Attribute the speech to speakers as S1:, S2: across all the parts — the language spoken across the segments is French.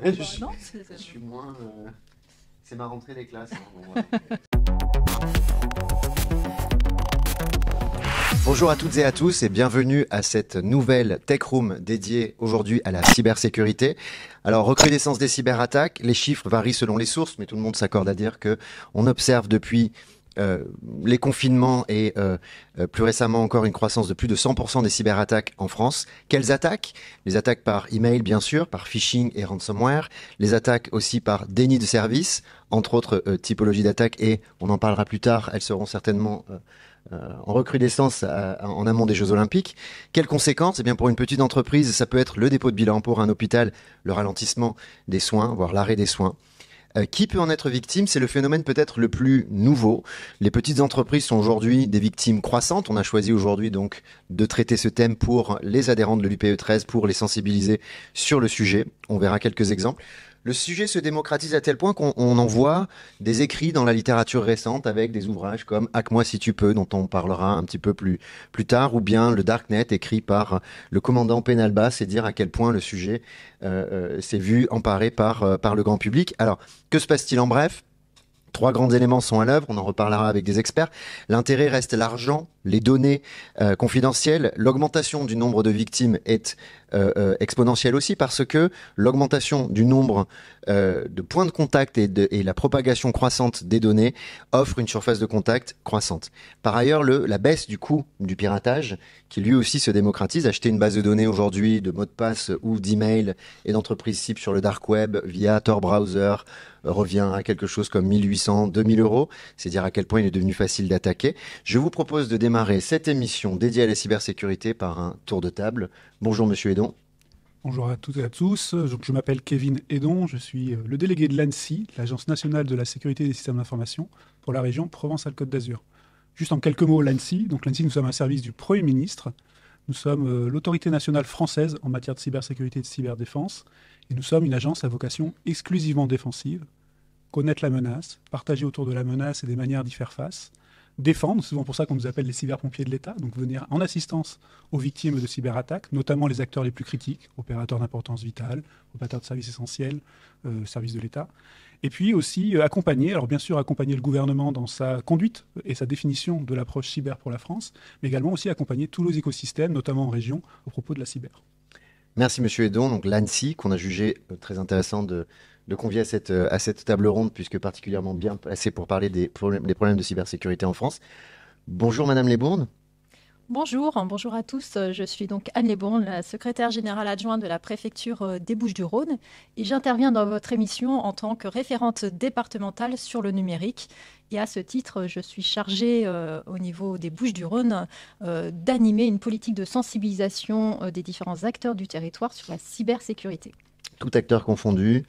S1: Je,
S2: Non,
S1: je suis moins. C'est ma rentrée des classes, hein, bon, voilà. Bonjour à toutes et à tous et bienvenue à cette nouvelle Tech Room dédiée aujourd'hui à la cybersécurité. Alors, recrudescence des cyberattaques, les chiffres varient selon les sources, mais tout le monde s'accorde à dire que on observe depuis les confinements et plus récemment encore une croissance de plus de 100% des cyberattaques en France. Quelles attaques? Les attaques par email bien sûr, par phishing et ransomware, les attaques aussi par déni de service, entre autres typologies d'attaques, et on en parlera plus tard, elles seront certainement en recrudescence en amont des Jeux Olympiques. Quelles conséquences? Eh bien, pour une petite entreprise, ça peut être le dépôt de bilan, pour un hôpital, le ralentissement des soins, voire l'arrêt des soins. Qui peut en être victime? C'est le phénomène peut-être le plus nouveau. Les petites entreprises sont aujourd'hui des victimes croissantes. On a choisi aujourd'hui donc de traiter ce thème pour les adhérents de l'UPE 13 pour les sensibiliser sur le sujet. On verra quelques exemples. Le sujet se démocratise à tel point qu'on en voit des écrits dans la littérature récente avec des ouvrages comme Hack-moi si tu peux, dont on parlera un petit peu plus tard, ou bien le Darknet écrit par le commandant Penalba, c'est dire à quel point le sujet s'est vu emparé par le grand public. Alors, que se passe-t-il en bref? Trois grands éléments sont à l'œuvre, on en reparlera avec des experts. L'intérêt reste l'argent, les données confidentielles. L'augmentation du nombre de victimes est exponentielle aussi parce que l'augmentation du nombre de points de contact et la propagation croissante des données offre une surface de contact croissante. Par ailleurs, la baisse du coût du piratage, qui lui aussi se démocratise. Acheter une base de données aujourd'hui de mots de passe ou d'email et d'entreprises cibles sur le dark web via Tor Browser revient à quelque chose comme 1800, 2000 euros. C'est dire à quel point il est devenu facile d'attaquer. Je vous propose de démarrer cette émission dédiée à la cybersécurité par un tour de table. Bonjour Monsieur Edon.
S3: Bonjour à toutes et à tous. Je m'appelle Kevin Edon, je suis le délégué de l'ANSSI, l'Agence nationale de la sécurité des systèmes d'information, pour la région Provence-Alpes-Côte d'Azur. Juste en quelques mots, l'ANSSI. Donc l'ANSSI, nous sommes un service du Premier ministre. Nous sommes l'autorité nationale française en matière de cybersécurité et de cyberdéfense. Et nous sommes une agence à vocation exclusivement défensive. Connaître la menace, partager autour de la menace et des manières d'y faire face. Défendre, c'est souvent pour ça qu'on nous appelle les cyberpompiers de l'État, donc venir en assistance aux victimes de cyberattaques, notamment les acteurs les plus critiques, opérateurs d'importance vitale, opérateurs de services essentiels, services de l'État. Et puis aussi accompagner, alors bien sûr accompagner le gouvernement dans sa conduite et sa définition de l'approche cyber pour la France, mais également aussi accompagner tous nos écosystèmes, notamment en région, au propos de la cyber.
S1: Merci Monsieur Edon. Donc l'ANSSI, qu'on a jugé très intéressant de convier à cette table ronde, puisque particulièrement bien placé pour parler des problèmes de cybersécurité en France. Bonjour Madame Lesbourdes.
S2: Bonjour à tous. Je suis donc Anne Lesbourdes, la secrétaire générale adjointe de la préfecture des Bouches-du-Rhône, et j'interviens dans votre émission en tant que référente départementale sur le numérique. Et à ce titre, je suis chargée au niveau des Bouches-du-Rhône d'animer une politique de sensibilisation des différents acteurs du territoire sur la cybersécurité.
S1: Tout acteur confondu.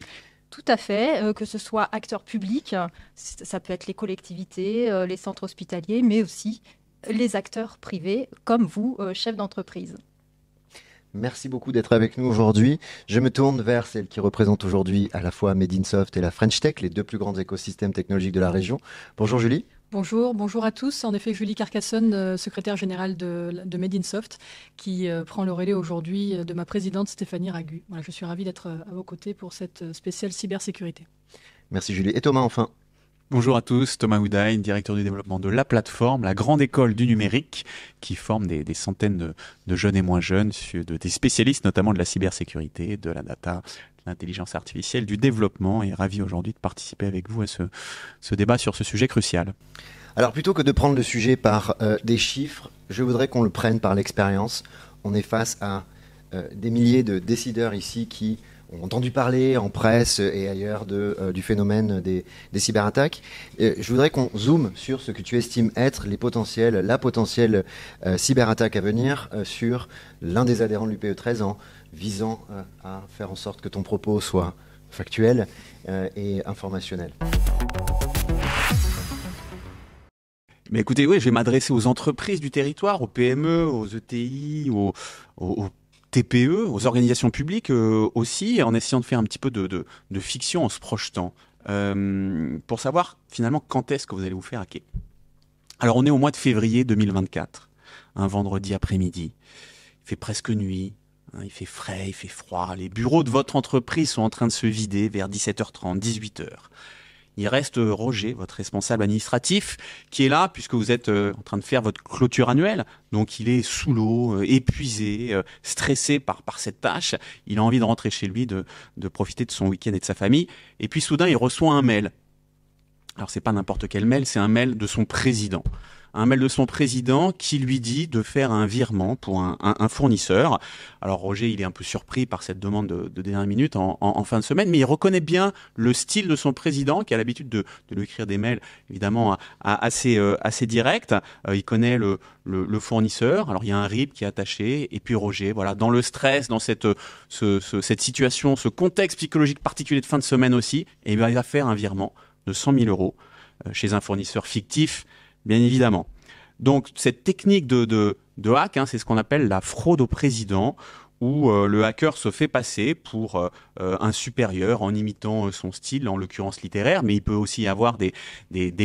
S2: Tout à fait, que ce soit acteurs publics, ça peut être les collectivités, les centres hospitaliers, mais aussi les acteurs privés, comme vous, chefs d'entreprise.
S1: Merci beaucoup d'être avec nous aujourd'hui. Je me tourne vers celle qui représente aujourd'hui à la fois Medinsoft et la French Tech, les deux plus grands écosystèmes technologiques de la région. Bonjour Julie.
S4: Bonjour à tous. En effet, Julie Carcassonne, secrétaire générale de Medinsoft, qui prend le relais aujourd'hui de ma présidente Stéphanie Ragu. Voilà, je suis ravie d'être à vos côtés pour cette spéciale cybersécurité.
S1: Merci Julie. Et Thomas, enfin.
S5: Bonjour à tous, Thomas Houdaï, directeur du développement de La Plateforme, la grande école du numérique qui forme des centaines de jeunes et moins jeunes, des spécialistes notamment de la cybersécurité, de la data, de l'intelligence artificielle, du développement, et ravi aujourd'hui de participer avec vous à ce débat sur ce sujet crucial.
S1: Alors plutôt que de prendre le sujet par des chiffres, je voudrais qu'on le prenne par l'expérience. On est face à des milliers de décideurs ici qui ont entendu parler en presse et ailleurs du phénomène des cyberattaques. Je voudrais qu'on zoome sur ce que tu estimes être la potentielle cyberattaque à venir sur l'un des adhérents de l'UPE 13 en visant à faire en sorte que ton propos soit factuel et informationnel.
S5: Mais écoutez, oui, je vais m'adresser aux entreprises du territoire, aux PME, aux ETI, aux TPE, aux organisations publiques aussi, en essayant de faire un petit peu de fiction en se projetant, pour savoir finalement quand est-ce que vous allez vous faire hacker. Alors on est au mois de février 2024, un vendredi après-midi, il fait presque nuit, Il fait frais, il fait froid. Les bureaux de votre entreprise sont en train de se vider vers 17h30, 18h. Il reste Roger, votre responsable administratif, qui est là puisque vous êtes en train de faire votre clôture annuelle. Donc il est sous l'eau, épuisé, stressé par cette tâche. Il a envie de rentrer chez lui, de profiter de son week-end et de sa famille. Et puis soudain, il reçoit un mail. Alors c'est pas n'importe quel mail, c'est un mail de son président. Un mail de son président qui lui dit de faire un virement pour un fournisseur. Alors Roger, il est un peu surpris par cette demande de dernière minute en fin de semaine, mais il reconnaît bien le style de son président qui a l'habitude de lui écrire des mails évidemment assez directs. Il connaît le fournisseur. Alors il y a un RIB qui est attaché et puis Roger, voilà, dans le stress, dans cette situation, ce contexte psychologique particulier de fin de semaine aussi, et bien il va faire un virement de 100 000 € chez un fournisseur fictif, bien évidemment. Donc cette technique de hack, c'est ce qu'on appelle la fraude au président, où le hacker se fait passer pour un supérieur en imitant son style, en l'occurrence littéraire, mais il peut aussi y avoir des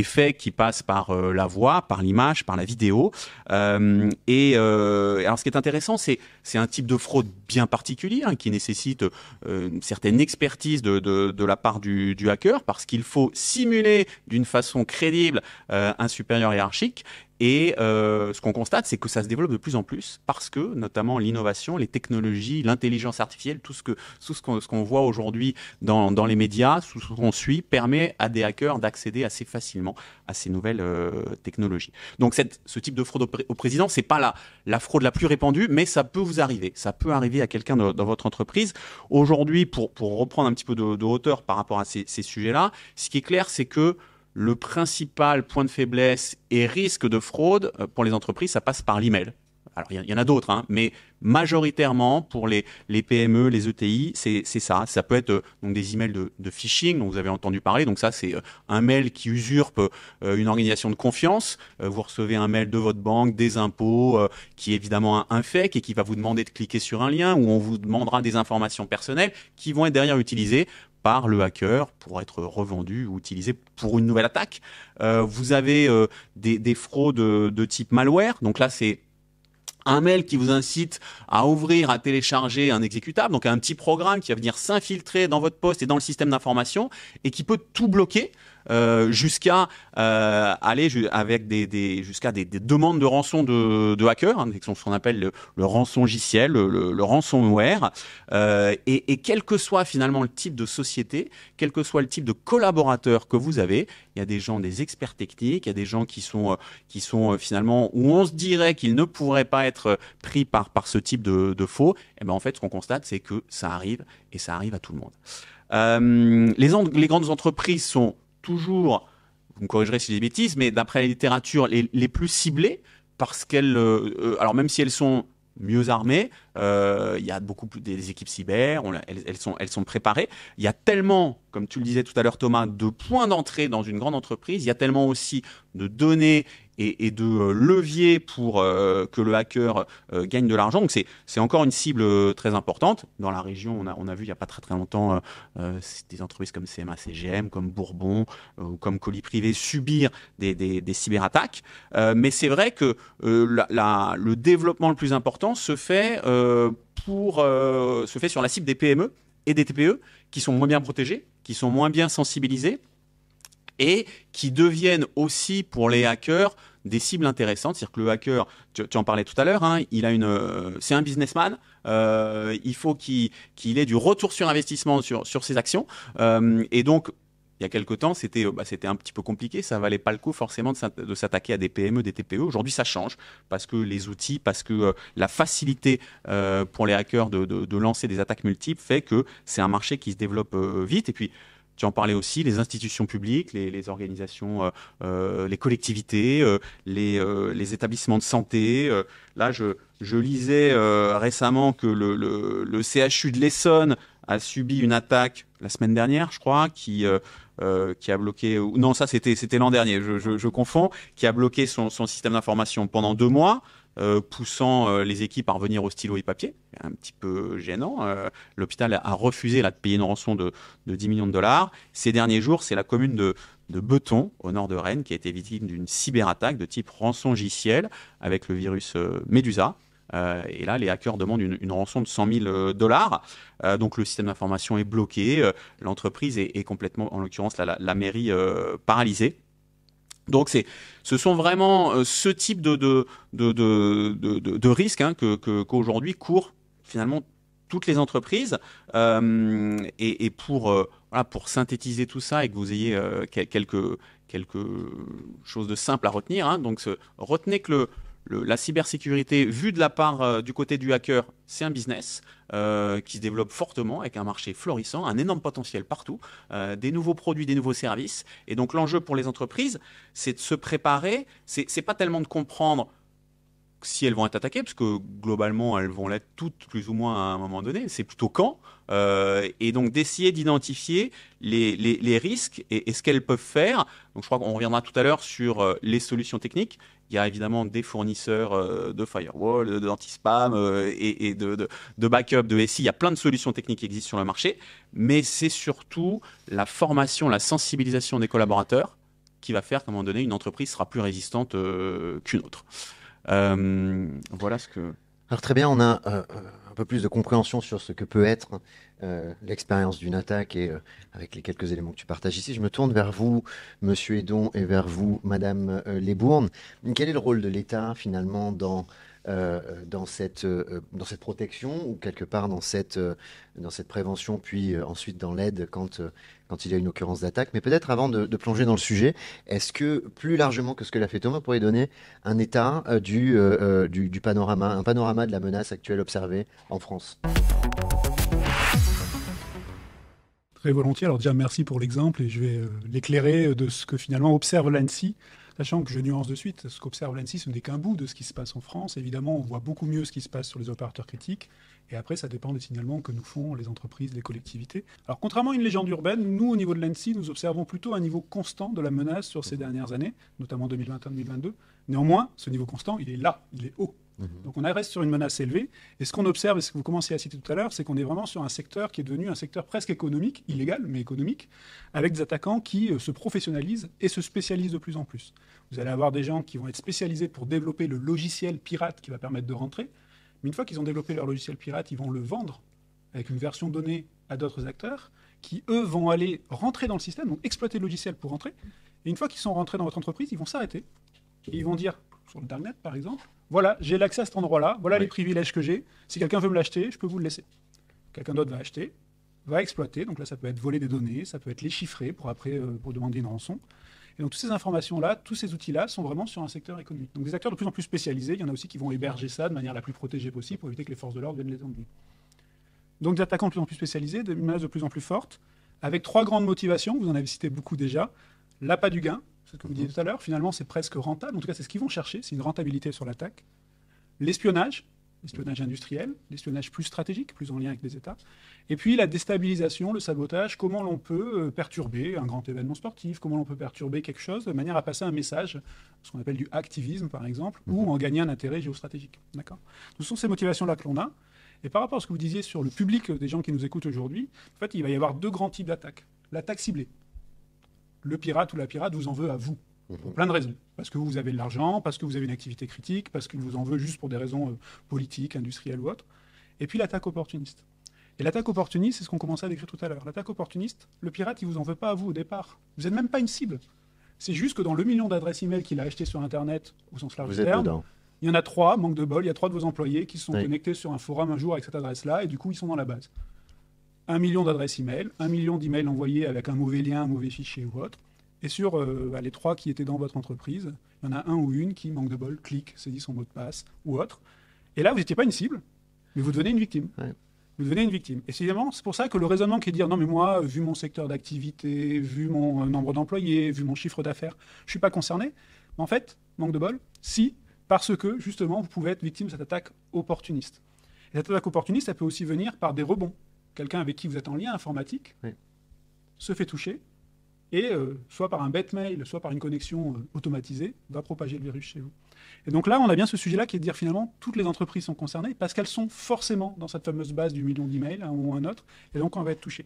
S5: faits qui passent par la voix, par l'image, par la vidéo. Alors ce qui est intéressant, c'est un type de fraude bien particulier qui nécessite une certaine expertise de la part du hacker, parce qu'il faut simuler d'une façon crédible un supérieur hiérarchique. Et ce qu'on constate, c'est que ça se développe de plus en plus parce que, notamment, l'innovation, les technologies, l'intelligence artificielle, tout ce qu'on voit aujourd'hui dans les médias, tout ce qu'on suit, permet à des hackers d'accéder assez facilement à ces nouvelles technologies. Donc, ce type de fraude au président, c'est pas la fraude la plus répandue, mais ça peut vous arriver. Ça peut arriver à quelqu'un dans votre entreprise. Aujourd'hui, pour reprendre un petit peu de hauteur par rapport à ces sujets-là, ce qui est clair, c'est que le principal point de faiblesse et risque de fraude pour les entreprises, ça passe par l'email. Alors, il y en a d'autres, mais majoritairement, pour les PME, les ETI, c'est ça. Ça peut être donc des emails de phishing, dont vous avez entendu parler. Donc ça, c'est un mail qui usurpe une organisation de confiance. Vous recevez un mail de votre banque, des impôts, qui est évidemment un fake et qui va vous demander de cliquer sur un lien où on vous demandera des informations personnelles qui vont être derrière utilisées par le hacker pour être revendu ou utilisé pour une nouvelle attaque. Vous avez des fraudes de type malware. Donc là, c'est un mail qui vous incite à ouvrir, à télécharger un exécutable, donc un petit programme qui va venir s'infiltrer dans votre poste et dans le système d'information et qui peut tout bloquer jusqu'à aller avec jusqu'à des demandes de rançon de hackers, ce qu'on appelle le rançongiciel, le ransomware. Et quel que soit finalement le type de société, quel que soit le type de collaborateur que vous avez, il y a des gens, des experts techniques, il y a des gens qui sont finalement où on se dirait qu'ils ne pourraient pas être pris par ce type de faux. Et ben en fait, ce qu'on constate, c'est que ça arrive et ça arrive à tout le monde. Les grandes entreprises sont toujours, vous me corrigerez si j'ai des bêtises, mais d'après la littérature, les plus ciblées, parce qu'elles, alors même si elles sont mieux armées, il y a beaucoup plus des équipes cyber, elles sont préparées. Il y a tellement, comme tu le disais tout à l'heure Thomas, de points d'entrée dans une grande entreprise, il y a tellement aussi de données et de leviers pour que le hacker gagne de l'argent. Donc c'est encore une cible très importante. Dans la région, on a vu il n'y a pas très longtemps des entreprises comme CMA CGM, comme Bourbon, comme Colis Privé subir des cyberattaques. Mais c'est vrai que le développement le plus important se fait sur la cible des PME et des TPE qui sont moins bien protégés, qui sont moins bien sensibilisés et qui deviennent aussi pour les hackers des cibles intéressantes. C'est-à-dire que le hacker, tu en parlais tout à l'heure, c'est un businessman, il faut qu'il ait du retour sur investissement sur ses actions. Et donc, il y a quelque temps, c'était un petit peu compliqué, ça valait pas le coup forcément de s'attaquer à des PME, des TPE. Aujourd'hui, ça change parce que les outils, parce que la facilité pour les hackers de lancer des attaques multiples fait que c'est un marché qui se développe vite. Et puis, tu en parlais aussi, les institutions publiques, les organisations, les collectivités, les établissements de santé. Là, je lisais récemment que le CHU de l'Essonne a subi une attaque la semaine dernière, je crois, qui a bloqué... Non, ça, c'était l'an dernier, je confonds, qui a bloqué son système d'information pendant 2 mois. Poussant les équipes à revenir au stylo et papier, un petit peu gênant. L'hôpital a refusé de payer une rançon de 10 millions de dollars. Ces derniers jours, c'est la commune de Beton, au nord de Rennes, qui a été victime d'une cyberattaque de type rançongiciel avec le virus Medusa. Et là, les hackers demandent une rançon de $100 000. Donc le système d'information est bloqué, l'entreprise est complètement, en l'occurrence la mairie, paralysée. Donc ce sont vraiment ce type de risques qu'aujourd'hui courent finalement toutes les entreprises. Et pour synthétiser tout ça et que vous ayez quelque chose de simple à retenir, donc retenez que la cybersécurité, vue de la part du côté du hacker, c'est un business qui se développe fortement avec un marché florissant, un énorme potentiel partout, des nouveaux produits, des nouveaux services. Et donc l'enjeu pour les entreprises, c'est de se préparer. C'est pas tellement de comprendre si elles vont être attaquées, parce que globalement, elles vont l'être toutes plus ou moins à un moment donné. C'est plutôt quand. Et donc d'essayer d'identifier les risques et ce qu'elles peuvent faire. Donc je crois qu'on reviendra tout à l'heure sur les solutions techniques. Il y a évidemment des fournisseurs de firewall, d'anti-spam et de backup, de SI. Il y a plein de solutions techniques qui existent sur le marché. Mais c'est surtout la formation, la sensibilisation des collaborateurs qui va faire qu'à un moment donné, une entreprise sera plus résistante qu'une autre. Voilà ce que...
S1: Alors très bien, on a un peu plus de compréhension sur ce que peut être l'expérience d'une attaque et avec les quelques éléments que tu partages ici. Je me tourne vers vous, Monsieur Edon, et vers vous, Madame Lesbournes. Quel est le rôle de l'État finalement dans cette protection ou quelque part dans cette prévention, puis ensuite dans l'aide quand il y a une occurrence d'attaque. Mais peut-être avant de plonger dans le sujet, est-ce que plus largement que ce que l'a fait Thomas, pourrait donner un état du panorama, un panorama de la menace actuelle observée en France?
S3: Très volontiers. Alors déjà, merci pour l'exemple et je vais l'éclairer de ce que finalement observe l'ANSSI. Sachant que je nuance de suite, ce qu'observe l'ANSSI, ce n'est qu'un bout de ce qui se passe en France. Évidemment, on voit beaucoup mieux ce qui se passe sur les opérateurs critiques. Et après, ça dépend des signalements que nous font les entreprises, les collectivités. Alors, contrairement à une légende urbaine, nous, au niveau de l'ANSSI, nous observons plutôt un niveau constant de la menace sur ces dernières années, notamment 2021-2022. Néanmoins, ce niveau constant, il est là, il est haut. Donc on reste sur une menace élevée. Et ce qu'on observe, et ce que vous commenciez à citer tout à l'heure, c'est qu'on est vraiment sur un secteur qui est devenu un secteur presque économique, illégal, mais économique, avec des attaquants qui se professionnalisent et se spécialisent de plus en plus. Vous allez avoir des gens qui vont être spécialisés pour développer le logiciel pirate qui va permettre de rentrer. Mais une fois qu'ils ont développé leur logiciel pirate, ils vont le vendre avec une version donnée à d'autres acteurs qui, eux, vont aller rentrer dans le système, donc exploiter le logiciel pour rentrer. Et une fois qu'ils sont rentrés dans votre entreprise, ils vont s'arrêter. Et ils vont dire, sur le darknet par exemple, voilà, j'ai l'accès à cet endroit-là, voilà les privilèges que j'ai. Si quelqu'un veut me l'acheter, je peux vous le laisser. Quelqu'un d'autre va acheter, va exploiter. Donc là, ça peut être voler des données, ça peut être les chiffrer pour après pour demander une rançon. Et donc toutes ces informations-là, tous ces outils-là sont vraiment sur un secteur économique. Donc des acteurs de plus en plus spécialisés, il y en a aussi qui vont héberger ça de manière la plus protégée possible pour éviter que les forces de l'ordre viennent les enlever. Donc des attaquants de plus en plus spécialisés, des menaces de plus en plus fortes, avec trois grandes motivations, vous en avez cité beaucoup déjà. L'appât du gain, c'est ce que vous disiez tout à l'heure, finalement c'est presque rentable, en tout cas c'est ce qu'ils vont chercher, c'est une rentabilité sur l'attaque. L'espionnage, l'espionnage industriel, l'espionnage plus stratégique, plus en lien avec les États. Et puis la déstabilisation, le sabotage, comment l'on peut perturber un grand événement sportif, comment l'on peut perturber quelque chose de manière à passer un message, ce qu'on appelle du hacktivisme par exemple, ou en gagner un intérêt géostratégique. D'accord ? Ce sont ces motivations-là que l'on a. Et par rapport à ce que vous disiez sur le public des gens qui nous écoutent aujourd'hui, en fait il va y avoir deux grands types d'attaques. L'attaque ciblée. Le pirate ou la pirate vous en veut à vous. Pour plein de raisons. Parce que vous avez de l'argent, parce que vous avez une activité critique, parce qu'il vous en veut juste pour des raisons politiques, industrielles ou autres. Et puis l'attaque opportuniste. Et l'attaque opportuniste, c'est ce qu'on commençait à décrire tout à l'heure. L'attaque opportuniste, le pirate, il vous en veut pas à vous au départ. Vous n'êtes même pas une cible. C'est juste que dans le million d'adresses email qu'il a achetées sur Internet, au sens large du terme, il y en a 3, manque de bol, il y a 3 de vos employés qui se sont connectés sur un forum un jour avec cette adresse-là, et du coup, ils sont dans la base. 1 million d'adresses email, 1 million d'emails envoyés avec un mauvais lien, un mauvais fichier ou autre. Et sur les 3 qui étaient dans votre entreprise, il y en a un ou une qui, manque de bol, clique, saisit son mot de passe ou autre. Et là, vous n'étiez pas une cible, mais vous devenez une victime. Vous devenez une victime. Et c'est pour ça que le raisonnement qui est de dire non mais moi, vu mon secteur d'activité, vu mon nombre d'employés, vu mon chiffre d'affaires, je ne suis pas concerné. Mais en fait, manque de bol, si, parce que justement, vous pouvez être victime de cette attaque opportuniste. Et cette attaque opportuniste, elle peut aussi venir par des rebonds. Quelqu'un avec qui vous êtes en lien informatique se fait toucher, et soit par un bête mail, soit par une connexion automatisée, va propager le virus chez vous. Et donc là, on a bien ce sujet-là qui est de dire finalement, toutes les entreprises sont concernées parce qu'elles sont forcément dans cette fameuse base du million d'emails, un ou un autre, et donc on va être touché.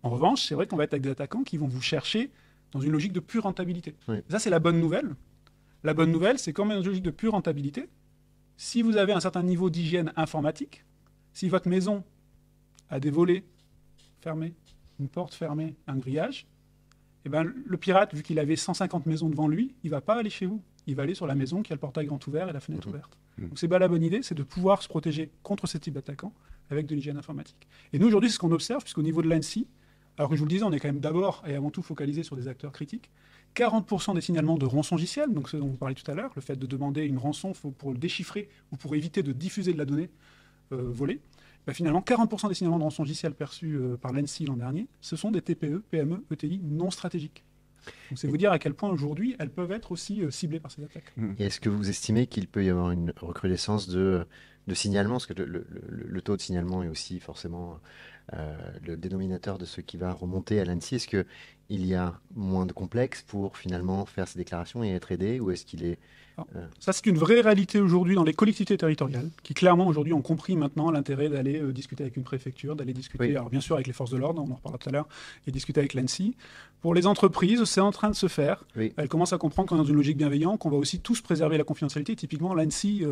S3: En revanche, c'est vrai qu'on va être avec des attaquants qui vont vous chercher dans une logique de pure rentabilité. Ça, c'est la bonne nouvelle. La bonne nouvelle, c'est quand même une logique de pure rentabilité. Si vous avez un certain niveau d'hygiène informatique, si votre maison a des volets fermés, une porte fermée, un grillage, eh ben, le pirate, vu qu'il avait 150 maisons devant lui, il ne va pas aller chez vous. Il va aller sur la maison qui a le portail grand ouvert et la fenêtre ouverte. Donc c'est pas la bonne idée, c'est de pouvoir se protéger contre ce type d'attaquants avec de l'hygiène informatique. Et nous, aujourd'hui, c'est ce qu'on observe, puisqu'au niveau de l'ANSSI, alors que je vous le disais, on est quand même d'abord et avant tout focalisé sur des acteurs critiques. 40% des signalements de rançongiciel, donc ce dont vous parliez tout à l'heure, le fait de demander une rançon pour le déchiffrer ou pour éviter de diffuser de la donnée volée, ben finalement, 40% des signalements de rançongiciel perçus par l'ANSSI l'an dernier, ce sont des TPE, PME, ETI non stratégiques. Donc c'est vous dire à quel point aujourd'hui elles peuvent être aussi ciblées par ces attaques.
S1: Et est-ce que vous estimez qu'il peut y avoir une recrudescence de signalement, parce que le taux de signalement est aussi forcément le dénominateur de ce qui va remonter à l'ANSSI. Est-ce qu'il y a moins de complexes pour finalement faire ces déclarations et être aidé, ou est-ce qu'il est...
S3: Ça, c'est une vraie réalité aujourd'hui dans les collectivités territoriales, qui clairement aujourd'hui ont compris maintenant l'intérêt d'aller discuter avec une préfecture, d'aller discuter, alors bien sûr avec les forces de l'ordre, on en reparlera tout à l'heure, et discuter avec l'ANSSI. Pour les entreprises, c'est en train de se faire.
S1: Oui.
S3: Elles commencent à comprendre qu'on est dans une logique bienveillante, qu'on va aussi tous préserver la confidentialité. Typiquement, l'ANSSI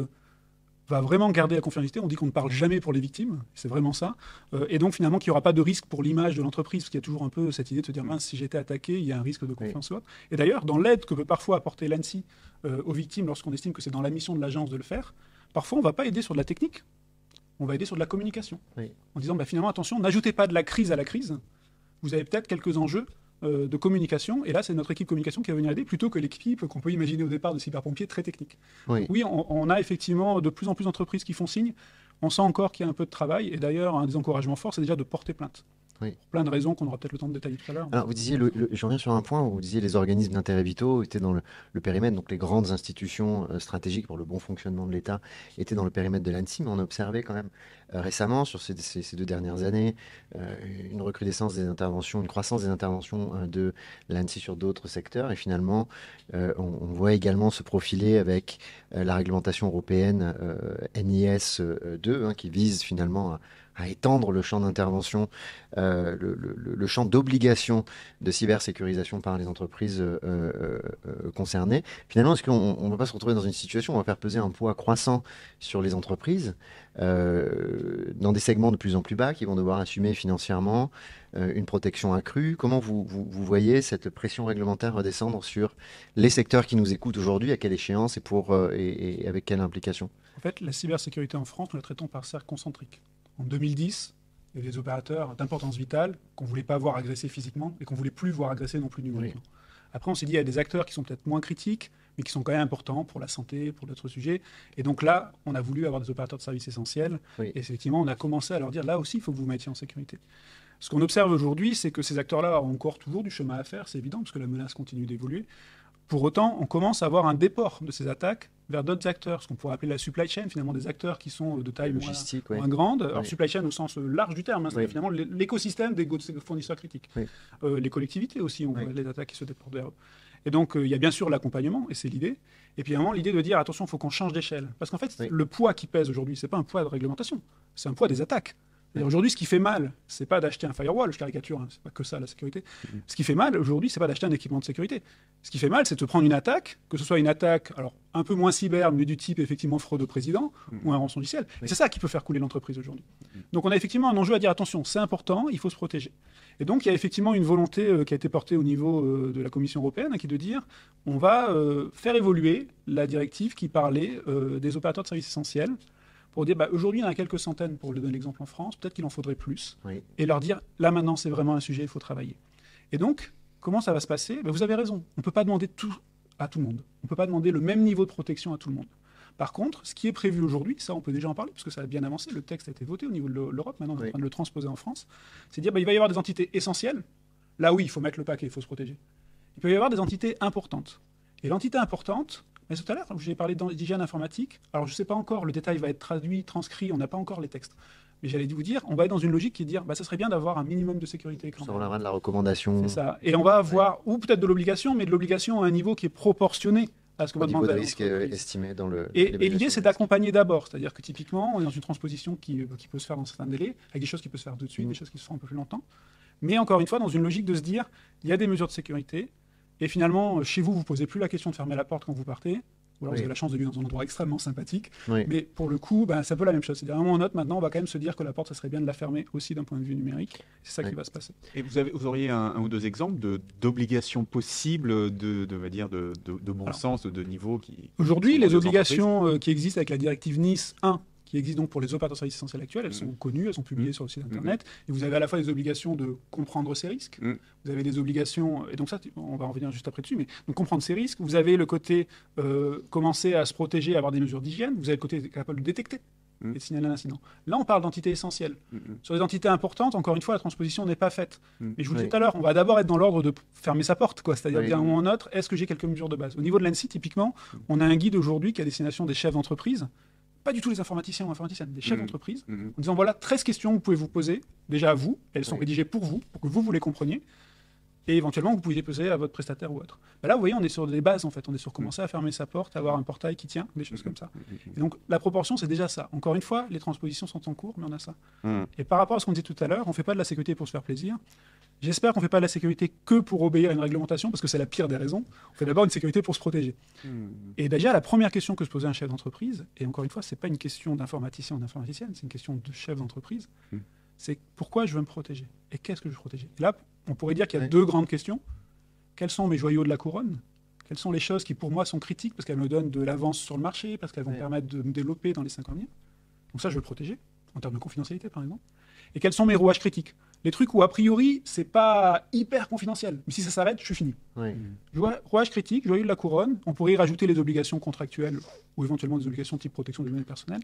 S3: va vraiment garder la confidentialité. On dit qu'on ne parle jamais pour les victimes, c'est vraiment ça. Et donc finalement qu'il n'y aura pas de risque pour l'image de l'entreprise, parce qu'il y a toujours un peu cette idée de se dire, mince, si j'étais attaqué, il y a un risque de confiance ou autre. Et d'ailleurs, dans l'aide que peut parfois apporter l'ANSSI aux victimes lorsqu'on estime que c'est dans la mission de l'agence de le faire, parfois on ne va pas aider sur de la technique, on va aider sur de la communication.
S1: Oui.
S3: En disant, finalement, attention, n'ajoutez pas de la crise à la crise, vous avez peut-être quelques enjeux de communication, et là c'est notre équipe communication qui va venir aider plutôt que l'équipe qu'on peut imaginer au départ de cyberpompiers très technique.
S1: Oui.
S3: Oui, on a effectivement de plus en plus d'entreprises qui font signe, on sent encore qu'il y a un peu de travail, et d'ailleurs un des encouragements forts c'est déjà de porter plainte.
S1: Oui.
S3: Pour plein de raisons qu'on aura peut-être le temps de détailler tout à l'heure.
S1: Alors, vous disiez, je reviens sur un point où vous disiez les organismes d'intérêt vitaux étaient dans le périmètre, donc les grandes institutions stratégiques pour le bon fonctionnement de l'État étaient dans le périmètre de l'ANSSI, mais on a observé quand même récemment, sur ces 2 dernières années, une recrudescence des interventions, une croissance des interventions de l'ANSSI sur d'autres secteurs, et finalement, on voit également se profiler avec la réglementation européenne NIS 2, qui vise finalement à étendre le champ d'intervention, le champ d'obligation de cybersécurisation par les entreprises concernées. Finalement, est-ce qu'on ne va pas se retrouver dans une situation où on va faire peser un poids croissant sur les entreprises dans des segments de plus en plus bas qui vont devoir assumer financièrement une protection accrue? Comment vous voyez cette pression réglementaire redescendre sur les secteurs qui nous écoutent aujourd'hui? À quelle échéance et avec quelle implication?
S3: En fait, la cybersécurité en France, nous la traitons par cercle concentrique. En 2010, il y avait des opérateurs d'importance vitale qu'on ne voulait pas voir agresser physiquement et qu'on ne voulait plus voir agresser non plus numériquement. Oui. Après, on s'est dit, il y a des acteurs qui sont peut-être moins critiques, mais qui sont quand même importants pour la santé, pour d'autres sujets. Et donc là, on a voulu avoir des opérateurs de services essentiels. Oui. Et effectivement, on a commencé à leur dire, là aussi, il faut que vous vous mettiez en sécurité. Ce qu'on observe aujourd'hui, c'est que ces acteurs-là ont encore toujours du chemin à faire, c'est évident, parce que la menace continue d'évoluer. Pour autant, on commence à avoir un déport de ces attaques vers d'autres acteurs, ce qu'on pourrait appeler la supply chain, finalement des acteurs qui sont de taille moins grande. Alors supply chain au sens large du terme, c'est finalement l'écosystème des fournisseurs critiques. Les collectivités aussi ont les attaques qui se déportent vers eux. Et donc il y a bien sûr l'accompagnement, et c'est l'idée. Et puis vraiment l'idée de dire, attention, il faut qu'on change d'échelle. Parce qu'en fait, le poids qui pèse aujourd'hui, ce n'est pas un poids de réglementation, c'est un poids des attaques. Aujourd'hui, ce qui fait mal, c'est pas d'acheter un firewall, je caricature, c'est pas que ça la sécurité. Ce qui fait mal aujourd'hui, c'est pas d'acheter un équipement de sécurité. Ce qui fait mal, c'est de prendre une attaque, que ce soit une attaque, alors un peu moins cyber, mais du type effectivement fraude au président ou un rançongiciel. C'est ça qui peut faire couler l'entreprise aujourd'hui. Donc on a effectivement un enjeu à dire attention, c'est important, il faut se protéger. Et donc il y a effectivement une volonté qui a été portée au niveau de la Commission européenne, qui est de dire on va faire évoluer la directive qui parlait des opérateurs de services essentiels, pour dire, aujourd'hui, il y en a quelques centaines, pour donner l'exemple en France, peut-être qu'il en faudrait plus, et leur dire, là maintenant, c'est vraiment un sujet, il faut travailler. Et donc, comment ça va se passer? Vous avez raison, on ne peut pas demander tout à tout le monde. On ne peut pas demander le même niveau de protection à tout le monde. Par contre, ce qui est prévu aujourd'hui, ça on peut déjà en parler, parce que ça a bien avancé, le texte a été voté au niveau de l'Europe, maintenant on est en train de le transposer en France, c'est dire, il va y avoir des entités essentielles, là oui, il faut mettre le paquet, il faut se protéger. Il peut y avoir des entités importantes. Et l'entité importante, mais tout à l'heure, j'ai parlé d'hygiène informatique. Alors, je ne sais pas encore, le détail va être traduit, transcrit, on n'a pas encore les textes. Mais j'allais vous dire, on va être dans une logique qui est de dire, ça serait bien d'avoir un minimum de sécurité.
S1: Ça relèvera de la recommandation.
S3: C'est ça. Et on va avoir, ou peut-être de l'obligation, mais de l'obligation à un niveau qui est proproportionné à ce qu'on va demander.
S1: Au niveau de risque estimé dans le...
S3: Et l'idée, c'est d'accompagner d'abord. C'est-à-dire que typiquement, on est dans une transposition qui peut se faire dans certains délais, avec des choses qui peuvent se faire tout de suite, des choses qui se font un peu plus longtemps. Mais encore une fois, dans une logique de se dire, il y a des mesures de sécurité, et finalement, chez vous, vous ne posez plus la question de fermer la porte quand vous partez. Ou alors vous avez la chance de vivre dans un endroit extrêmement sympathique.
S1: Oui.
S3: Mais pour le coup, c'est un peu la même chose. C'est-à-dire, à un moment ou un autre, maintenant, on va quand même se dire que la porte, ça serait bien de la fermer aussi d'un point de vue numérique. C'est ça qui va se passer.
S5: Et vous auriez un ou deux exemples d'obligations possibles de bon sens, de niveau qui...
S3: Aujourd'hui, les obligations qui existent avec la directive Nice 1, qui existent donc pour les opérateurs de services essentiels actuels, elles sont connues, elles sont publiées sur le site internet. Et vous avez à la fois des obligations de comprendre ces risques, vous avez des obligations, et donc ça, on va en revenir juste après dessus, mais donc comprendre ces risques, vous avez le côté commencer à se protéger, avoir des mesures d'hygiène, vous avez le côté capable de détecter et de signaler un incident. Là, on parle d'entités essentielles. Sur les entités importantes, encore une fois, la transposition n'est pas faite. Mais je vous le disais tout à l'heure, on va d'abord être dans l'ordre de fermer sa porte, quoi. C'est-à-dire qu'à un moment ou un autre, est-ce que j'ai quelques mesures de base? Au niveau de l'ANSSI, typiquement, on a un guide aujourd'hui qui est à destination des chefs d'entreprise, pas du tout les informaticiens ou informaticiennes, des chefs d'entreprise, en disant voilà 13 questions que vous pouvez vous poser, déjà à vous, elles sont rédigées pour que vous les compreniez, et éventuellement vous pouvez poser à votre prestataire ou autre. Là, vous voyez, on est sur des bases en fait, on est sur commencer à fermer sa porte, avoir un portail qui tient, des choses comme ça. Et donc la proportion, c'est déjà ça. Encore une fois, les transpositions sont en cours, mais on a ça. Et par rapport à ce qu'on disait tout à l'heure, on ne fait pas de la sécurité pour se faire plaisir. J'espère qu'on ne fait pas de la sécurité que pour obéir à une réglementation, parce que c'est la pire des raisons. On fait d'abord une sécurité pour se protéger. Et déjà, la première question que se posait un chef d'entreprise, et encore une fois, ce n'est pas une question d'informaticien ou d'informaticienne, c'est une question de chef d'entreprise, c'est pourquoi je veux me protéger et qu'est-ce que je veux protéger. Et là, on pourrait dire qu'il y a deux grandes questions. Quels sont mes joyaux de la couronne? Quelles sont les choses qui, pour moi, sont critiques, parce qu'elles me donnent de l'avance sur le marché, parce qu'elles vont me permettre de me développer dans les 5 ans à venir? Donc ça, je veux le protéger, en termes de confidentialité, par exemple. Et quels sont mes rouages critiques? Les trucs où, a priori, c'est pas hyper confidentiel. Mais si ça s'arrête, je suis fini. Rouage critique, joyau de la couronne, on pourrait y rajouter les obligations contractuelles ou éventuellement des obligations type protection des données personnelles.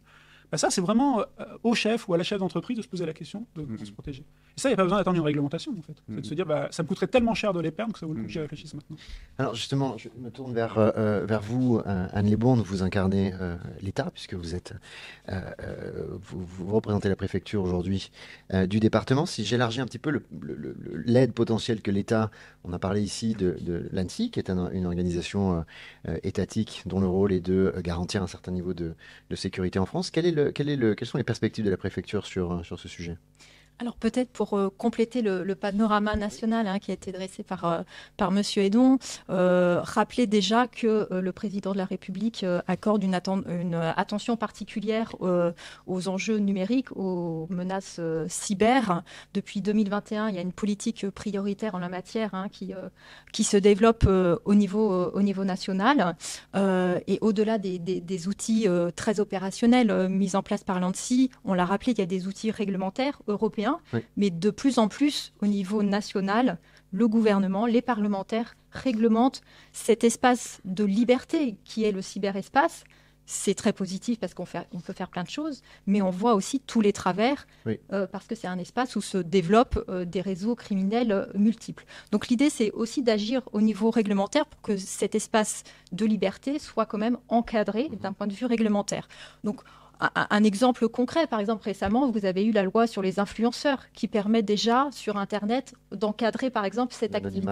S3: Ça, c'est vraiment au chef ou à la chef d'entreprise de se poser la question de se protéger. Et ça, il n'y a pas besoin d'attendre une réglementation, en fait. C'est de se dire, ça me coûterait tellement cher de les perdre que ça vaut le coup que j'y réfléchisse maintenant.
S1: Alors justement, je me tourne vers vous, Anne Lesbourne, vous incarnez l'État, puisque vous êtes, vous représentez la préfecture aujourd'hui du département. Si j'élargis un petit peu l'aide potentielle que l'État, on a parlé ici de l'ANSSI, qui est une organisation étatique dont le rôle est de garantir un certain niveau de sécurité en France. Quelles sont les perspectives de la préfecture sur ce sujet?
S2: Alors peut-être pour compléter le panorama national qui a été dressé par Monsieur Hédon, rappeler déjà que le président de la République accorde une attention particulière aux enjeux numériques, aux menaces cyber. Depuis 2021, il y a une politique prioritaire en la matière qui se développe au niveau national. Et au-delà des outils très opérationnels mis en place par l'ANSSI, on l'a rappelé, il y a des outils réglementaires européens. Oui. Mais de plus en plus, au niveau national, le gouvernement, les parlementaires réglementent cet espace de liberté qui est le cyberespace. C'est très positif parce qu'on peut faire plein de choses, mais on voit aussi tous les travers parce que c'est un espace où se développent des réseaux criminels multiples. Donc l'idée, c'est aussi d'agir au niveau réglementaire pour que cet espace de liberté soit quand même encadré d'un point de vue réglementaire. Donc, un exemple concret, par exemple, récemment, vous avez eu la loi sur les influenceurs qui permet déjà sur Internet d'encadrer, par exemple, cette activité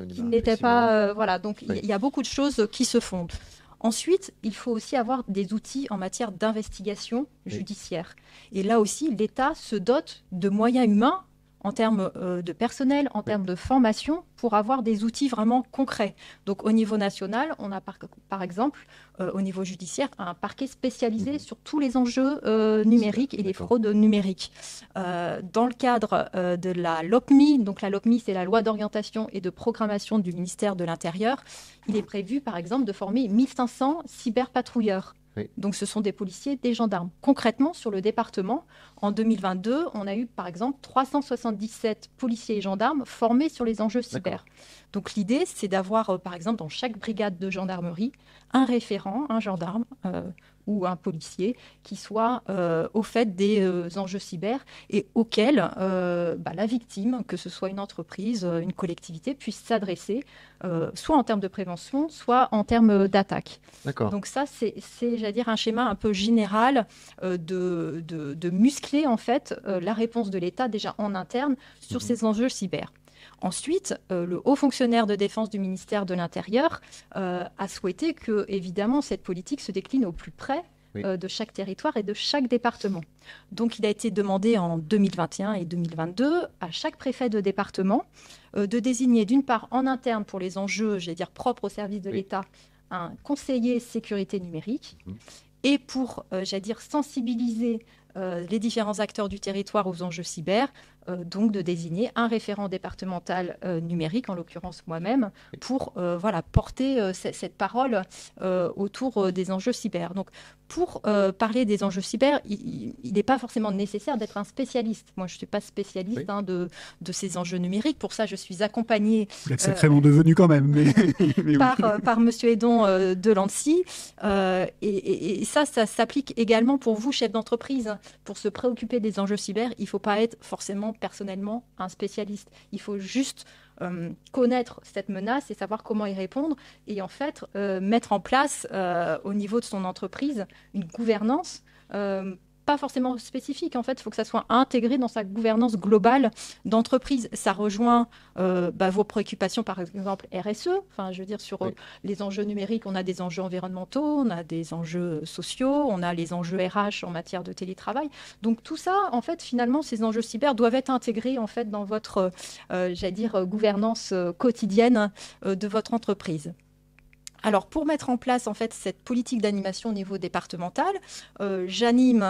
S2: qui n'était pas... voilà, donc il y a beaucoup de choses qui se fondent. Ensuite, il faut aussi avoir des outils en matière d'investigation judiciaire. Et là aussi, l'État se dote de moyens humains en termes de personnel, en termes de formation, pour avoir des outils vraiment concrets. Donc au niveau national, on a par exemple, au niveau judiciaire, un parquet spécialisé sur tous les enjeux numériques et les fraudes numériques. Dans le cadre de la LOPMI, donc la LOPMI, c'est la loi d'orientation et de programmation du ministère de l'Intérieur, il est prévu par exemple de former 1500 cyberpatrouilleurs. Donc ce sont des policiers, des gendarmes. Concrètement, sur le département, en 2022, on a eu par exemple 377 policiers et gendarmes formés sur les enjeux cyber. Donc l'idée, c'est d'avoir par exemple dans chaque brigade de gendarmerie un référent, un gendarme ou un policier qui soit au fait des enjeux cyber et auquel la victime, que ce soit une entreprise, une collectivité, puisse s'adresser soit en termes de prévention, soit en termes d'attaque. Donc ça, c'est j'allais dire, un schéma un peu général de muscler en fait la réponse de l'État déjà en interne sur ces enjeux cyber. Ensuite, le haut fonctionnaire de défense du ministère de l'Intérieur a souhaité que, évidemment, cette politique se décline au plus près de chaque territoire et de chaque département. Donc, il a été demandé en 2021 et 2022 à chaque préfet de département de désigner d'une part en interne pour les enjeux, j'allais dire, propres au service de l'État, un conseiller sécurité numérique et pour, j'allais dire, sensibiliser les différents acteurs du territoire aux enjeux cyber, donc de désigner un référent départemental numérique, en l'occurrence moi-même, pour porter cette parole autour des enjeux cyber. Donc, pour parler des enjeux cyber, il n'est pas forcément nécessaire d'être un spécialiste. Moi, je ne suis pas spécialiste de ces enjeux numériques. Pour ça, je suis accompagnée...
S3: Vous êtes sacrément devenu quand même. Mais
S2: par Monsieur Edon de l'ANSSI. Et ça s'applique également pour vous, chef d'entreprise. Pour se préoccuper des enjeux cyber, il ne faut pas être forcément personnellement un spécialiste. Il faut juste connaître cette menace et savoir comment y répondre et en fait mettre en place au niveau de son entreprise une gouvernance pas forcément spécifique. En fait, il faut que ça soit intégré dans sa gouvernance globale d'entreprise. Ça rejoint vos préoccupations, par exemple RSE. Enfin, je veux dire, sur les enjeux numériques, on a des enjeux environnementaux, on a des enjeux sociaux, on a les enjeux RH en matière de télétravail. Donc tout ça, en fait, finalement, ces enjeux cyber doivent être intégrés en fait dans votre, gouvernance quotidienne de votre entreprise. Alors, pour mettre en place en fait cette politique d'animation au niveau départemental, j'anime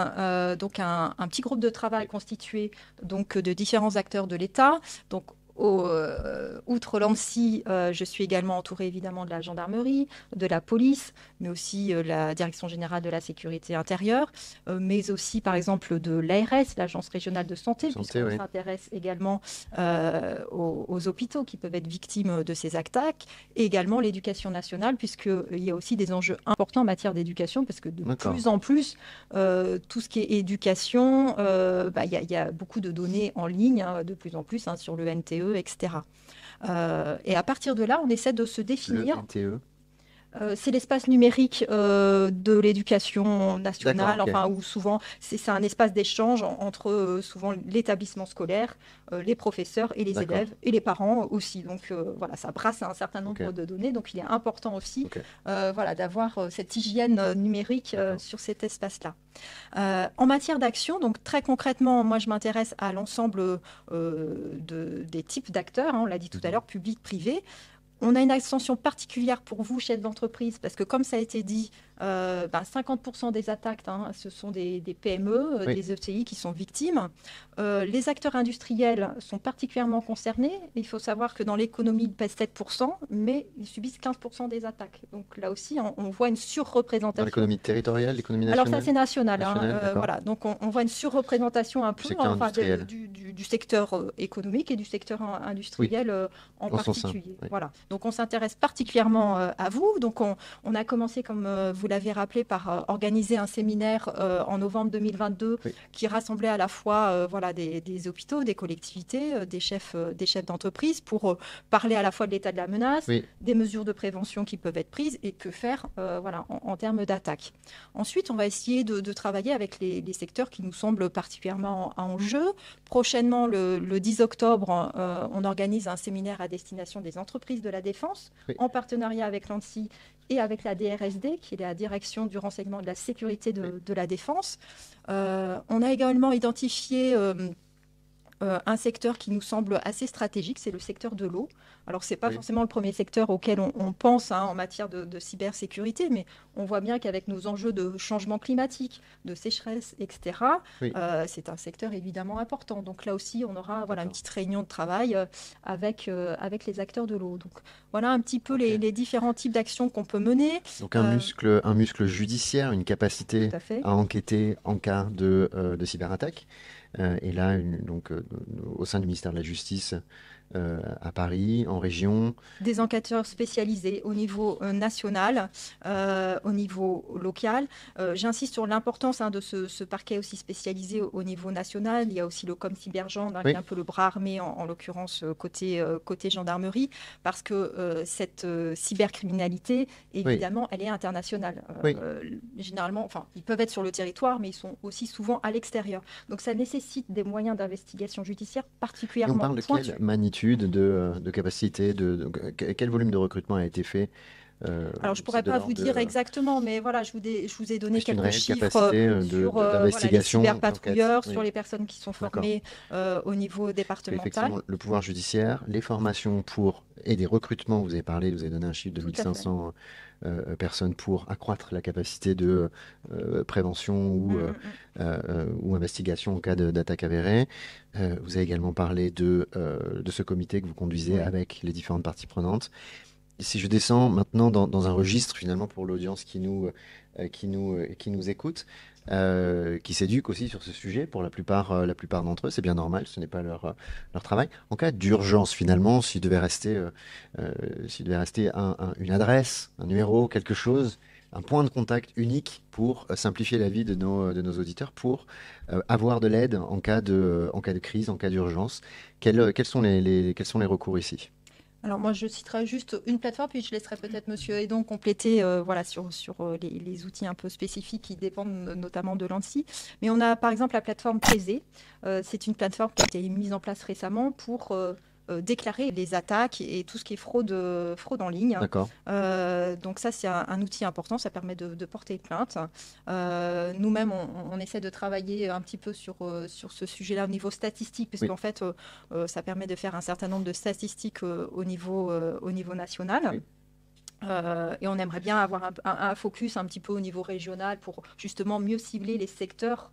S2: donc un petit groupe de travail constitué donc de différents acteurs de l'État. Donc, outre l'ANSSI, je suis également entourée évidemment de la gendarmerie, de la police, mais aussi la Direction générale de la sécurité intérieure, mais aussi par exemple de l'ARS, l'Agence régionale de santé, puisqu'on s'intéresse également aux hôpitaux qui peuvent être victimes de ces attaques, et également l'éducation nationale, puisqu'il y a aussi des enjeux importants en matière d'éducation, parce que de plus en plus, tout ce qui est éducation, y a beaucoup de données en ligne, de plus en plus, sur le NTE, etc. Et à partir de là, on essaie de se définir.
S1: Le NTE.
S2: C'est l'espace numérique de l'éducation nationale, où souvent c'est un espace d'échange entre souvent l'établissement scolaire, les professeurs et les élèves et les parents aussi. Donc ça brasse un certain nombre de données. Donc il est important aussi d'avoir cette hygiène numérique sur cet espace-là. En matière d'action, donc très concrètement, moi je m'intéresse à l'ensemble des types d'acteurs, on l'a dit tout à l'heure, public, privé. On a une attention particulière pour vous, chefs d'entreprise, parce que comme ça a été dit, 50% des attaques, ce sont des PME, des ETI qui sont victimes. Les acteurs industriels sont particulièrement concernés. Il faut savoir que dans l'économie, ils pèsent 7%, mais ils subissent 15% des attaques. Donc là aussi, on voit une surreprésentation.
S1: Dans l'économie territoriale, l'économie nationale?
S2: Alors ça, c'est national. Donc on voit une surreprésentation un peu du secteur économique et du secteur industriel en particulier. Voilà. Donc on s'intéresse particulièrement à vous. Donc on a commencé, comme vous l'avez rappelé, par organiser un séminaire en novembre 2022 qui rassemblait à la fois des hôpitaux, des collectivités, des chefs d'entreprise pour parler à la fois de l'état de la menace, des mesures de prévention qui peuvent être prises et que faire en termes d'attaque. Ensuite, on va essayer de travailler avec les secteurs qui nous semblent particulièrement en jeu. Prochainement, le 10 octobre, on organise un séminaire à destination des entreprises de la défense en partenariat avec l'ANSSI et avec la DRSD, qui est la Direction du renseignement et de la sécurité de la défense. On a également identifié un secteur qui nous semble assez stratégique, c'est le secteur de l'eau. Alors, ce n'est pas forcément le premier secteur auquel on pense en matière de cybersécurité, mais on voit bien qu'avec nos enjeux de changement climatique, de sécheresse, etc., c'est un secteur évidemment important. Donc là aussi, on aura une petite réunion de travail avec les acteurs de l'eau. Donc voilà un petit peu les différents types d'actions qu'on peut mener.
S1: Donc un muscle judiciaire, une capacité à enquêter en cas de cyberattaque. Et là, au sein du ministère de la Justice, à Paris, en région.
S2: Des enquêteurs spécialisés au niveau national, au niveau local. J'insiste sur l'importance de ce parquet aussi spécialisé au niveau national. Il y a aussi le ComCyberGend, qui est un peu le bras armé, en l'occurrence côté gendarmerie, parce que cette cybercriminalité, évidemment, elle est internationale. Généralement, ils peuvent être sur le territoire, mais ils sont aussi souvent à l'extérieur. Donc ça nécessite des moyens d'investigation judiciaire particulièrement pointus.
S1: Et on parle de quelle magnitude de capacité, quel volume de recrutement a été fait
S2: Alors, je ne pourrais pas vous dire exactement, mais voilà, je vous ai donné quelques chiffres sur
S1: d'investigation,
S2: les cyberpatrouilleurs,
S1: oui.
S2: sur les personnes qui sont formées au niveau départemental.
S1: Effectivement, le pouvoir judiciaire, les formations et des recrutements, vous avez donné un chiffre de 1500 personnes pour accroître la capacité de prévention ou investigation en cas d'attaque avérée. Vous avez également parlé de ce comité que vous conduisez avec les différentes parties prenantes. Et si je descends maintenant dans un registre finalement pour l'audience qui nous écoute, qui s'éduque aussi sur ce sujet pour la plupart d'entre eux, c'est bien normal, ce n'est pas leur travail. En cas d'urgence finalement, s'il devait rester une adresse, un numéro, quelque chose, un point de contact unique pour simplifier la vie de nos auditeurs, pour avoir de l'aide en cas de crise, en cas d'urgence, quels sont les recours ici?
S2: Alors moi, je citerai juste une plateforme, puis je laisserai peut-être Monsieur Edon compléter sur les outils un peu spécifiques qui dépendent notamment de l'ANSSI. Mais on a par exemple la plateforme Taisé. C'est une plateforme qui a été mise en place récemment pour déclarer les attaques et tout ce qui est fraude en ligne.
S1: D'accord.
S2: Donc ça, c'est un outil important, ça permet de porter plainte. Nous-mêmes, on essaie de travailler un petit peu sur ce sujet-là au niveau statistique, parce qu'en fait, ça permet de faire un certain nombre de statistiques au niveau national. Oui. Et on aimerait bien avoir un focus un petit peu au niveau régional pour justement mieux cibler les secteurs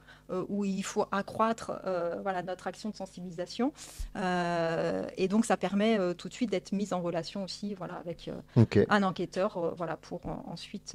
S2: où il faut accroître notre action de sensibilisation. Et donc, ça permet tout de suite d'être mis en relation aussi avec un enquêteur pour ensuite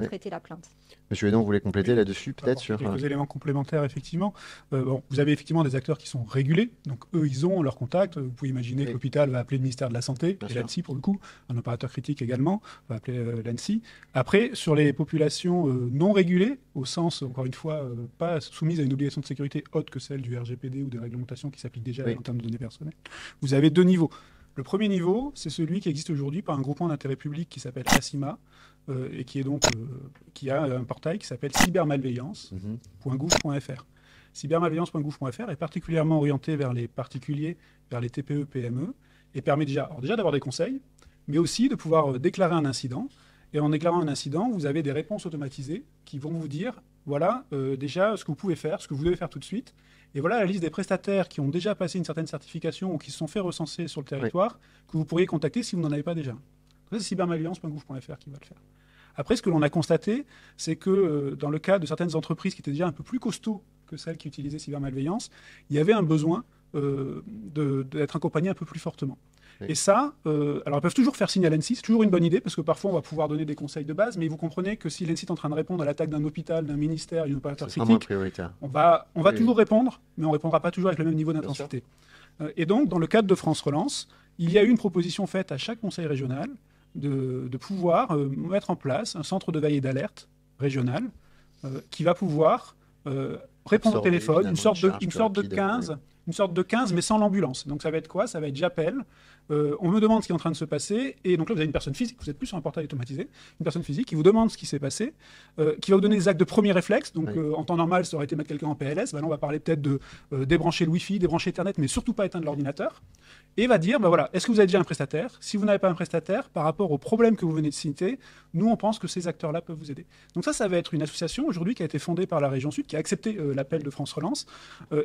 S2: traiter la plainte.
S1: Monsieur Edon, vous voulez compléter là-dessus peut-être sur
S3: quelques éléments complémentaires, effectivement. Vous avez effectivement des acteurs qui sont régulés. Donc, eux, ils ont leurs contacts. Vous pouvez imaginer que l'hôpital va appeler le ministère de la Santé, et l'ANSSI pour le coup, un opérateur critique également, va appeler l'ANSSI. Après, sur les populations non régulées, au sens, encore une fois, pas soumises à une obligation de sécurité haute que celle du RGPD ou des réglementations qui s'appliquent déjà en termes de données personnelles, vous avez deux niveaux. Le premier niveau, c'est celui qui existe aujourd'hui par un groupement d'intérêt public qui s'appelle ACIMA, et qui est donc qui a un portail qui s'appelle cybermalveillance.gouv.fr. Cybermalveillance.gouv.fr est particulièrement orienté vers les particuliers, vers les TPE, PME, et permet déjà d'avoir des conseils, mais aussi de pouvoir déclarer un incident. Et en déclarant un incident, vous avez des réponses automatisées qui vont vous dire, voilà, déjà ce que vous pouvez faire, ce que vous devez faire tout de suite. Et voilà la liste des prestataires qui ont déjà passé une certaine certification ou qui se sont fait recenser sur le territoire, que vous pourriez contacter si vous n'en avez pas déjà. C'est cybermalveillance.gouv.fr qui va le faire. Après, ce que l'on a constaté, c'est que dans le cas de certaines entreprises qui étaient déjà un peu plus costauds que celles qui utilisaient cybermalveillance, il y avait un besoin d'être accompagné un peu plus fortement. Oui. Et ça, alors ils peuvent toujours faire signe à l'ANSSI, c'est toujours une bonne idée, parce que parfois on va pouvoir donner des conseils de base, mais vous comprenez que si l'ANSSI est en train de répondre à l'attaque d'un hôpital, d'un ministère, d'une opérateur critique, on va toujours répondre, mais on ne répondra pas toujours avec le même niveau d'intensité. Et donc, dans le cadre de France Relance, il y a eu une proposition faite à chaque conseil régional de pouvoir mettre en place un centre de veille et d'alerte régional qui va pouvoir répondre au téléphone, une sorte de 15, mais sans l'ambulance. Donc ça va être quoi? Ça va être j'appelle, on me demande ce qui est en train de se passer, et donc là vous avez une personne physique, vous n'êtes plus sur un portail automatisé, une personne physique qui vous demande ce qui s'est passé, qui va vous donner des actes de premier réflexe. Donc en temps normal, ça aurait été mettre quelqu'un en PLS, là on va parler peut-être de débrancher le Wi-Fi, débrancher Internet, mais surtout pas éteindre l'ordinateur, et va dire, voilà, est-ce que vous avez déjà un prestataire? Si vous n'avez pas un prestataire, par rapport au problème que vous venez de citer, nous on pense que ces acteurs-là peuvent vous aider. Donc ça va être une association aujourd'hui qui a été fondée par la région Sud, qui a accepté l'appel de France Relance,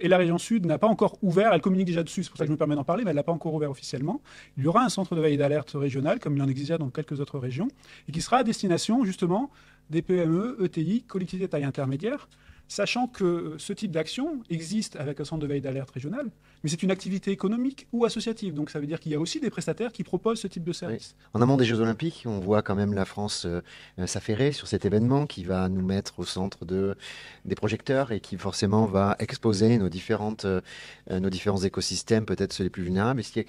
S3: et la région Sud n'a pas encore ouvert, elle communique déjà dessus, c'est pour ça que je me permets d'en parler, mais elle n'a pas encore ouvert officiellement. Il y aura un centre de veille et d'alerte régional, comme il en existe déjà dans quelques autres régions, et qui sera à destination justement des PME, ETI, collectivités de taille intermédiaire, sachant que ce type d'action existe avec un centre de veille d'alerte régional, mais c'est une activité économique ou associative. Donc ça veut dire qu'il y a aussi des prestataires qui proposent ce type de service.
S1: Oui. En amont des Jeux Olympiques, on voit quand même la France s'affairer sur cet événement qui va nous mettre au centre des projecteurs et qui forcément va exposer nos différents écosystèmes, peut-être ceux les plus vulnérables. Est-ce qu'il y a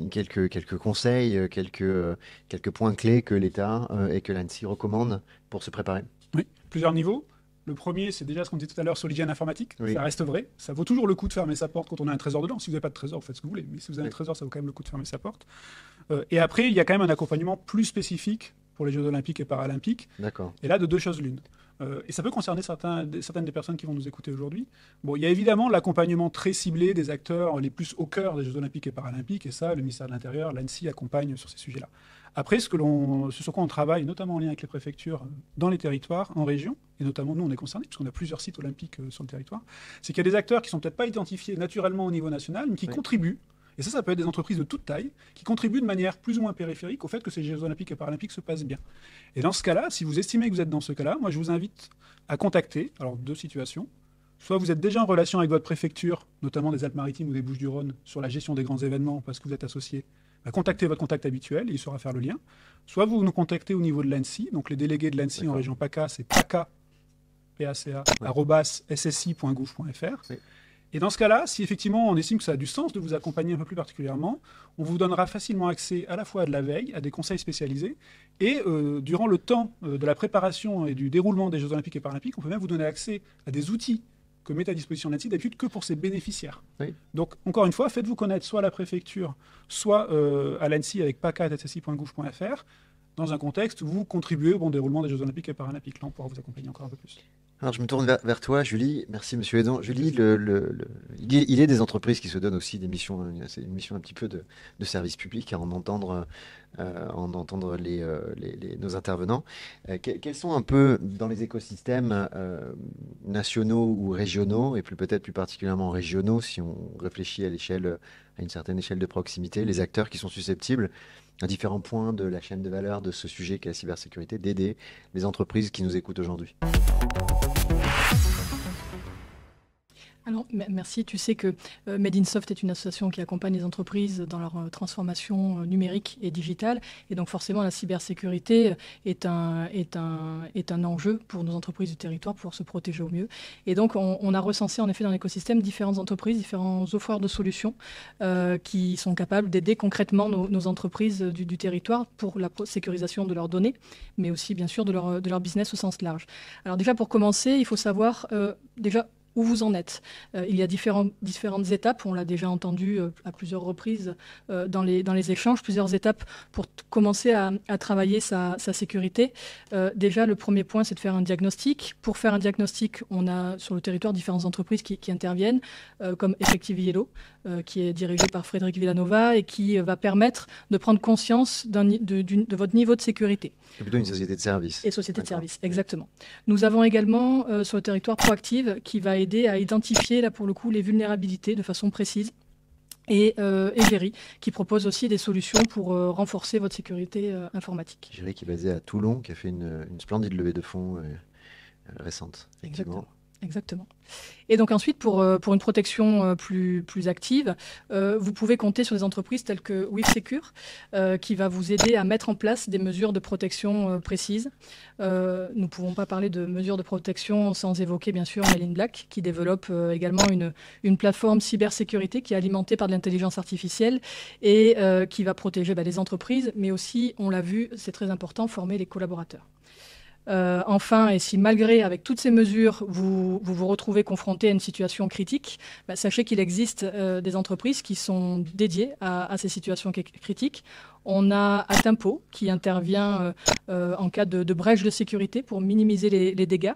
S1: quelques conseils, quelques points clés que l'État et que l'ANSSI recommandent pour se préparer?
S3: Oui, plusieurs niveaux. Le premier, c'est déjà ce qu'on disait tout à l'heure sur l'hygiène informatique. Oui. Ça reste vrai. Ça vaut toujours le coup de fermer sa porte quand on a un trésor dedans. Si vous n'avez pas de trésor, vous faites ce que vous voulez. Mais si vous avez un trésor, ça vaut quand même le coup de fermer sa porte. Et après, il y a quand même un accompagnement plus spécifique pour les Jeux Olympiques et Paralympiques.
S1: D'accord.
S3: Et là, de deux choses l'une. Et ça peut concerner certaines des personnes qui vont nous écouter aujourd'hui. Bon, il y a évidemment l'accompagnement très ciblé des acteurs les plus au cœur des Jeux Olympiques et Paralympiques, et ça, le ministère de l'Intérieur, l'ANSSI, accompagne sur ces sujets-là. Après, ce sur quoi on travaille, notamment en lien avec les préfectures dans les territoires, en région, et notamment nous, on est concernés, puisqu'on a plusieurs sites olympiques sur le territoire, c'est qu'il y a des acteurs qui ne sont peut-être pas identifiés naturellement au niveau national, mais qui contribuent. Et ça peut être des entreprises de toute taille qui contribuent de manière plus ou moins périphérique au fait que ces Jeux Olympiques et Paralympiques se passent bien. Et dans ce cas-là, si vous estimez que vous êtes dans ce cas-là, moi je vous invite à contacter, alors 2 situations. Soit vous êtes déjà en relation avec votre préfecture, notamment des Alpes-Maritimes ou des Bouches-du-Rhône, sur la gestion des grands événements parce que vous êtes associé, contactez votre contact habituel et il saura faire le lien. Soit vous nous contactez au niveau de l'ANSSI, donc les délégués de l'ANSSI en région PACA, c'est paca, @ssi.gouv.fr. Oui. Et dans ce cas-là, si effectivement on estime que ça a du sens de vous accompagner un peu plus particulièrement, on vous donnera facilement accès à la fois à de la veille, à des conseils spécialisés, et durant le temps de la préparation et du déroulement des Jeux Olympiques et Paralympiques, on peut même vous donner accès à des outils que met à disposition l'ANSSI d'habitude que pour ses bénéficiaires. Oui. Donc, encore une fois, faites-vous connaître soit à la préfecture, soit à l'ANSSI avec paca@ssi.gouv.fr, dans un contexte où vous contribuez au bon déroulement des Jeux Olympiques et Paralympiques. Là, on pourra vous accompagner encore un peu plus.
S1: Alors, je me tourne vers toi, Julie. Merci, Monsieur Edon. Julie, il est des entreprises qui se donnent aussi des missions, c'est une mission un petit peu de service public, à en entendre nos intervenants. Quels sont un peu, dans les écosystèmes nationaux ou régionaux, et peut-être plus particulièrement régionaux, si on réfléchit à une certaine échelle de proximité, les acteurs qui sont susceptibles, à différents points de la chaîne de valeur de ce sujet qu'est la cybersécurité, d'aider les entreprises qui nous écoutent aujourd'hui?
S4: Alors, merci. Tu sais que Made in Soft est une association qui accompagne les entreprises dans leur transformation numérique et digitale. Et donc, forcément, la cybersécurité est un enjeu pour nos entreprises du territoire pour pouvoir se protéger au mieux. Et donc, on a recensé, en effet, dans l'écosystème, différentes entreprises, différents offreurs de solutions qui sont capables d'aider concrètement nos entreprises du territoire pour la sécurisation de leurs données, mais aussi, bien sûr, de leur business au sens large. Alors, déjà, pour commencer, il faut savoir, où vous en êtes. Il y a différentes étapes, on l'a déjà entendu à plusieurs reprises dans les échanges, plusieurs étapes pour commencer à travailler sa sécurité. Déjà, le premier point, c'est de faire un diagnostic. Pour faire un diagnostic, on a sur le territoire différentes entreprises qui interviennent, comme Effective Yellow, qui est dirigé par Frédéric Villanova et qui va permettre de prendre conscience de votre niveau de sécurité.
S1: C'est plutôt une société de service.
S4: Et société de service, exactement. Nous avons également sur le territoire Proactive qui va aider à identifier, là pour le coup, les vulnérabilités de façon précise. Et Géry, qui propose aussi des solutions pour renforcer votre sécurité informatique.
S1: Géry qui est basé à Toulon, qui a fait une splendide levée de fonds récente, effectivement.
S4: Exactement. Et donc ensuite, pour une protection plus active, vous pouvez compter sur des entreprises telles que WeSecure, qui va vous aider à mettre en place des mesures de protection précises. Nous ne pouvons pas parler de mesures de protection sans évoquer, bien sûr, Mail in Black, qui développe également une plateforme cybersécurité qui est alimentée par de l'intelligence artificielle et qui va protéger les entreprises, mais aussi, on l'a vu, c'est très important, former les collaborateurs. Enfin, et si malgré, avec toutes ces mesures, vous vous retrouvez confronté à une situation critique, sachez qu'il existe des entreprises qui sont dédiées à ces situations critiques. On a Atempo qui intervient en cas de brèche de sécurité pour minimiser les dégâts.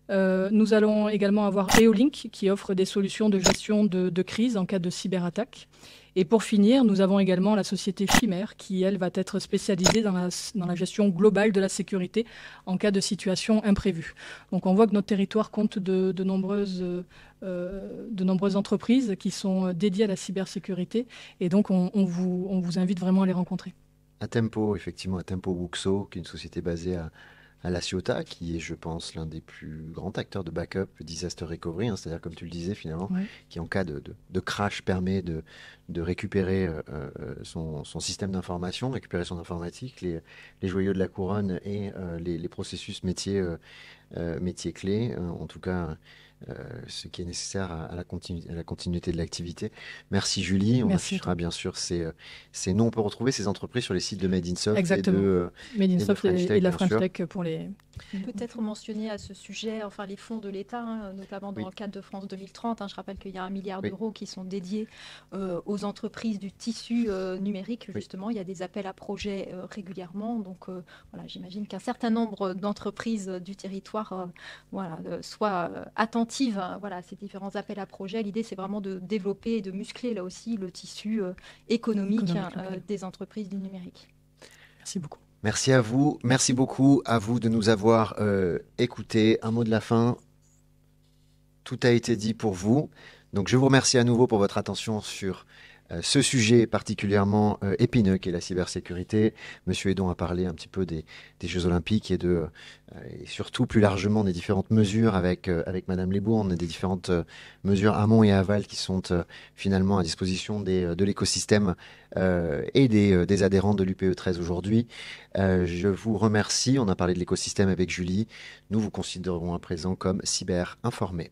S4: Nous allons également avoir EOLink qui offre des solutions de gestion de crise en cas de cyberattaque. Et pour finir, nous avons également la société Chimère qui, elle, va être spécialisée dans la gestion globale de la sécurité en cas de situation imprévue. Donc on voit que notre territoire compte de nombreuses entreprises qui sont dédiées à la cybersécurité et donc on vous invite vraiment à les rencontrer.
S1: Atempo, effectivement, Atempo Wuxo, qui est une société basée à La Ciotat, qui est, je pense, l'un des plus grands acteurs de backup, disaster recovery, c'est-à-dire, comme tu le disais, finalement, qui, en cas de crash, permet de récupérer son système d'information, récupérer son informatique, les joyaux de la couronne et les processus métiers clés. En tout cas, ce qui est nécessaire à la continuité de l'activité. Merci Julie. On
S4: Merci.
S1: affichera bien sûr ces noms. On peut retrouver ces entreprises sur les sites de Made in Soft
S4: Exactement. Made in Soft et de la French Tech pour les...
S2: Peut-être mentionner à ce sujet les fonds de l'État, notamment dans le cadre de France 2030. Je rappelle qu'il y a 1 milliard d'euros qui sont dédiés aux entreprises du tissu numérique. Justement, il y a des appels à projets régulièrement. Donc, j'imagine qu'un certain nombre d'entreprises du territoire soient attentives à ces différents appels à projets. L'idée, c'est vraiment de développer et de muscler là aussi le tissu économique des entreprises du numérique.
S4: Merci beaucoup.
S1: Merci à vous. Merci beaucoup à vous de nous avoir écoutés. Un mot de la fin. Tout a été dit pour vous. Donc, je vous remercie à nouveau pour votre attention sur ce sujet particulièrement épineux qu'est la cybersécurité. Monsieur Edon a parlé un petit peu des Jeux Olympiques et surtout plus largement des différentes mesures avec Madame Lesbournes et des différentes mesures amont et aval qui sont finalement à disposition de l'écosystème et des adhérents de l'UPE 13 aujourd'hui. Je vous remercie. On a parlé de l'écosystème avec Julie. Nous vous considérons à présent comme cyber informés.